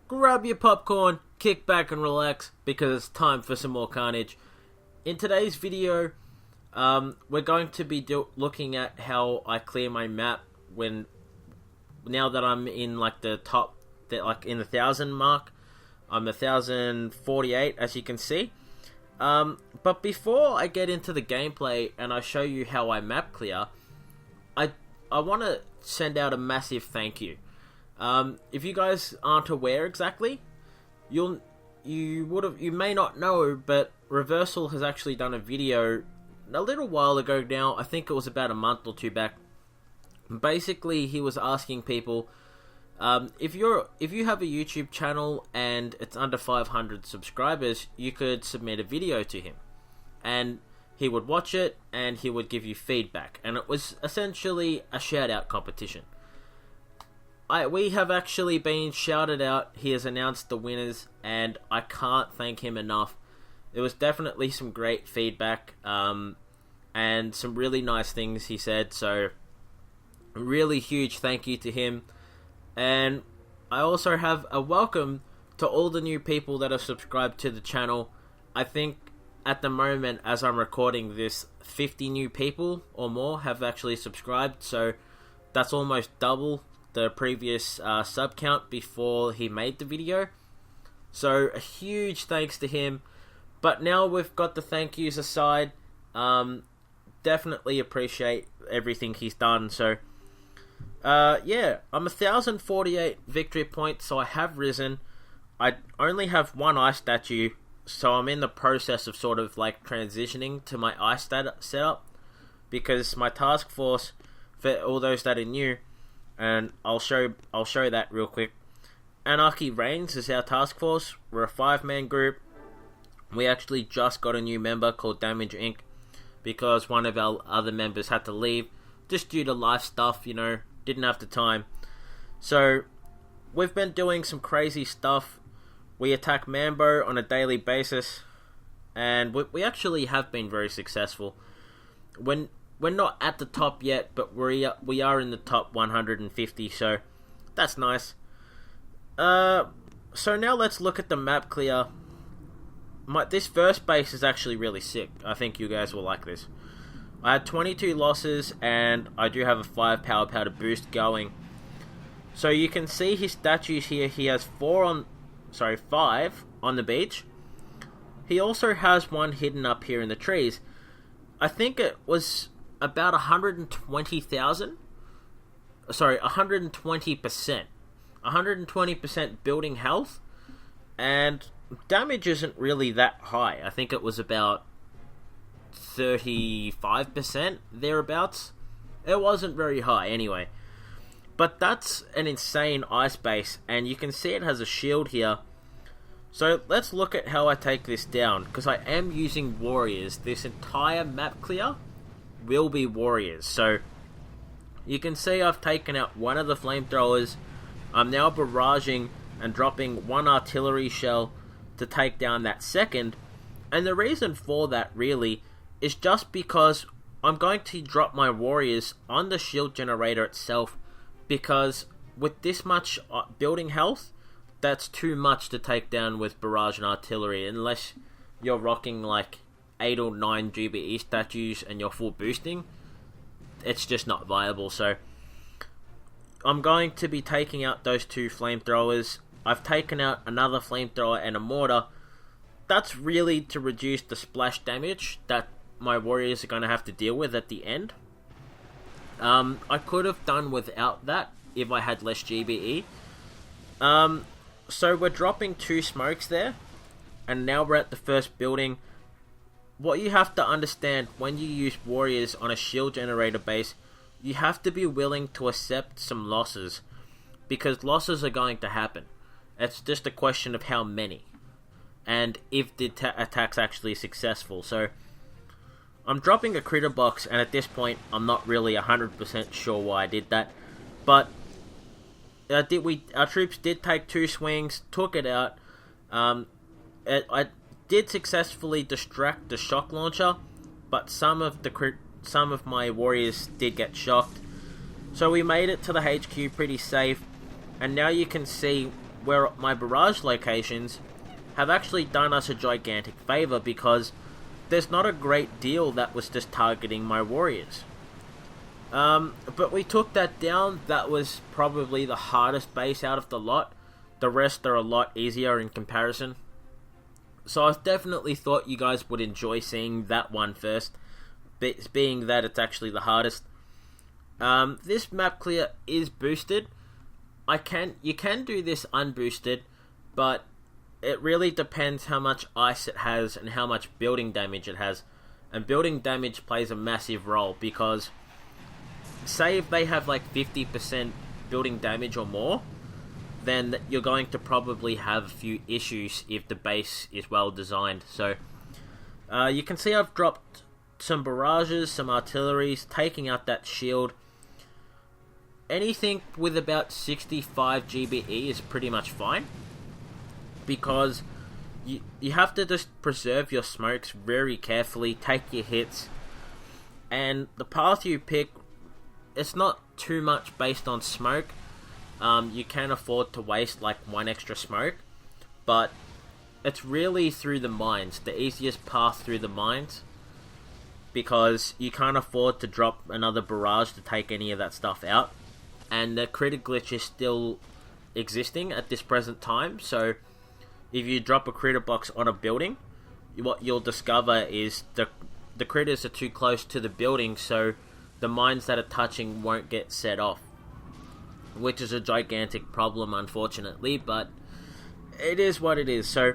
grab your popcorn, kick back and relax, because it's time for some more Carnage. In today's video, we're going to be looking at how I clear my map now that I'm in like the top, in the 1,000 mark. I'm 1,048, as you can see. But before I get into the gameplay and I show you how I map clear, I want to send out a massive thank you. If you guys aren't aware exactly, you may not know, but Reversal has actually done a video a little while ago now. I think it was about a month or two back. Basically, he was asking people, if you have a YouTube channel and it's under 500 subscribers, you could submit a video to him, and he would watch it and he would give you feedback, and it was essentially a shout out competition. We have actually been shouted out. He has announced the winners, and I can't thank him enough. It was definitely some great feedback, and some really nice things he said, so a really huge thank you to him. And I also have a welcome to all the new people that have subscribed to the channel. I think at the moment, as I'm recording this, 50 new people or more have actually subscribed, so that's almost double the previous sub count before he made the video. So a huge thanks to him. But now we've got the thank yous aside, definitely appreciate everything he's done. So yeah, I'm 1,048 victory points, so I have risen. I only have one ice statue, so I'm in the process of sort of like transitioning to my ice setup, because my task force, for all those that are new, and I'll show that real quick. Anarchy Reigns is our task force. We're a 5-man group. We actually just got a new member called Damage Inc. because one of our other members had to leave just due to life stuff, didn't have the time. So we've been doing some crazy stuff. We attack Mambo on a daily basis, and we actually have been very successful. We're not at the top yet, but we are in the top 150, so that's nice. So now let's look at the map clear. This first base is actually really sick. I think you guys will like this. I had 22 losses, and I do have a 5 power powder boost going. So you can see his statues here. He has 5 on the beach. He also has one hidden up here in the trees. I think it was about 120,000. Sorry, 120%. 120% building health, and damage isn't really that high. I think it was about 35% thereabouts. It wasn't very high anyway. But that's an insane ice base, and you can see it has a shield here. So let's look at how I take this down, because I am using warriors. This entire map clear will be warriors. So you can see I've taken out one of the flamethrowers. I'm now barraging and dropping one artillery shell to take down that second. And the reason for that really is just because I'm going to drop my warriors on the shield generator itself, because with this much building health, that's too much to take down with barrage and artillery, unless you're rocking like 8 or 9 GBE statues and you're full boosting. It's just not viable. So I'm going to be taking out those 2 flamethrowers. I've taken out another flamethrower and a mortar. That's really to reduce the splash damage that my warriors are going to have to deal with at the end. I could have done without that if I had less GBE. So we're dropping 2 smokes there, and now we're at the first building. What you have to understand when you use warriors on a shield generator base, you have to be willing to accept some losses, because losses are going to happen. It's just a question of how many, and if the attack's actually successful. So I'm dropping a critter box, and at this point I'm not really 100% sure why I did that, but our troops did take 2 swings, took it out. I did successfully distract the shock launcher, but some of my warriors did get shocked. So we made it to the HQ pretty safe, and now you can see where my barrage locations have actually done us a gigantic favor, because there's not a great deal that was just targeting my warriors. But we took that down. That was probably the hardest base out of the lot. The rest are a lot easier in comparison. So I definitely thought you guys would enjoy seeing that one first, being that it's actually the hardest. This map clear is boosted. You can do this unboosted, but it really depends how much ice it has and how much building damage it has. And building damage plays a massive role, because say if they have like 50% building damage or more, then you're going to probably have a few issues if the base is well designed. So you can see I've dropped some barrages, some artilleries, taking out that shield. Anything with about 65 GBE is pretty much fine, because you have to just preserve your smokes very carefully, take your hits, and the path you pick, it's not too much based on smoke. You can afford to waste like one extra smoke, but it's really through the mines, the easiest path through the mines, because you can't afford to drop another barrage to take any of that stuff out, and the critter glitch is still existing at this present time. So if you drop a critter box on a building, what you'll discover is the critters are too close to the building, so the mines that are touching won't get set off, which is a gigantic problem, unfortunately, but it is what it is. So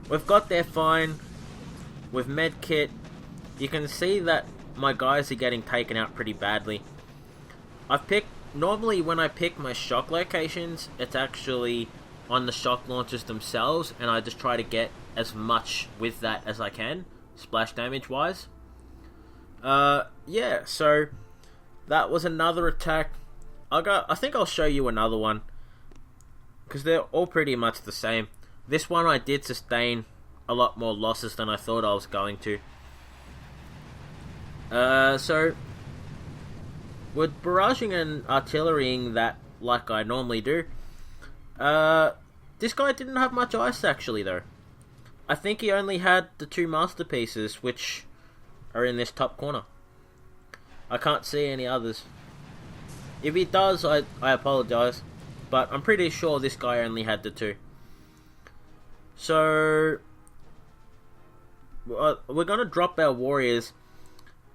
we've got there fine with medkit. You can see that my guys are getting taken out pretty badly. Normally when I pick my shock locations, it's actually on the shock launchers themselves, and I just try to get as much with that as I can, splash damage wise. Yeah, so that was another attack. I think I'll show you another one, because they're all pretty much the same. This one I did sustain a lot more losses than I thought I was going to. So with barraging and artillerying that like I normally do, this guy didn't have much ice actually though. I think he only had the two masterpieces, which are in this top corner. I can't see any others. If he does, I apologize, but I'm pretty sure this guy only had the two. So we're gonna drop our warriors,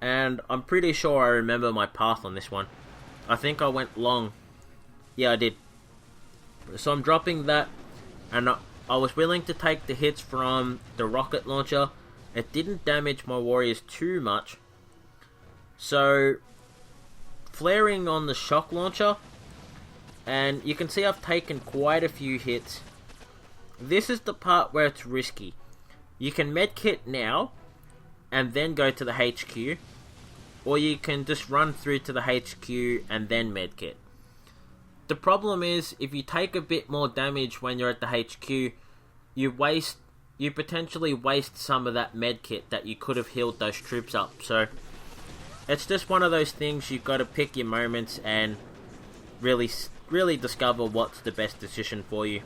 and I'm pretty sure I remember my path on this one. I think I went long. Yeah, I did. So I'm dropping that, and I was willing to take the hits from the rocket launcher. It didn't damage my warriors too much. So flaring on the shock launcher, and you can see I've taken quite a few hits. This is the part where it's risky. You can medkit now and then go to the HQ, or you can just run through to the HQ and then medkit. The problem is, if you take a bit more damage when you're at the HQ, you potentially waste some of that medkit that you could have healed those troops up. So it's just one of those things. You've got to pick your moments and really discover what's the best decision for you.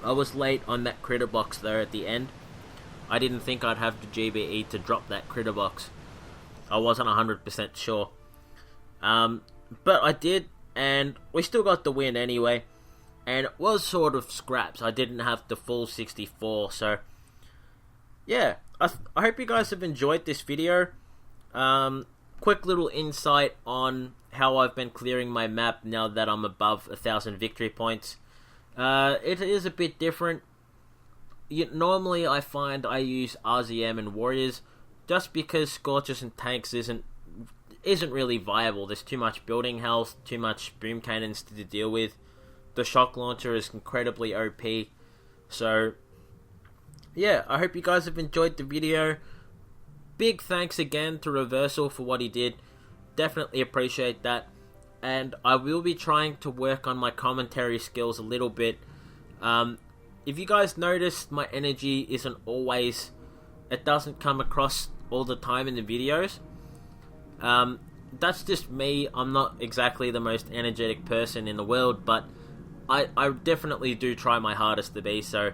I was late on that critter box though at the end. I didn't think I'd have the GBE to drop that critter box. I wasn't 100% sure. But I did, and we still got the win anyway. And it was sort of scraps. I didn't have the full 64, so yeah. I hope you guys have enjoyed this video. Quick little insight on how I've been clearing my map now that I'm above 1,000 victory points. It is a bit different. Normally I find I use RZM and warriors just because Scorchers and tanks isn't really viable. There's too much building health, too much boom cannons to deal with. The shock launcher is incredibly OP. So yeah, I hope you guys have enjoyed the video. Big thanks again to Reversal for what he did. Definitely appreciate that. And I will be trying to work on my commentary skills a little bit. If you guys notice, my energy isn't always... It doesn't come across all the time in the videos. That's just me. I'm not exactly the most energetic person in the world, but I definitely do try my hardest to be. So,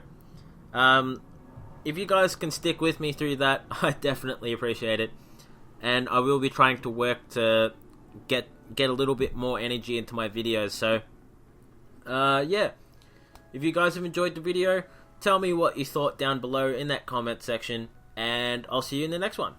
if you guys can stick with me through that, I definitely appreciate it. And I will be trying to work to get a little bit more energy into my videos. So, yeah. If you guys have enjoyed the video, tell me what you thought down below in that comment section, and I'll see you in the next one.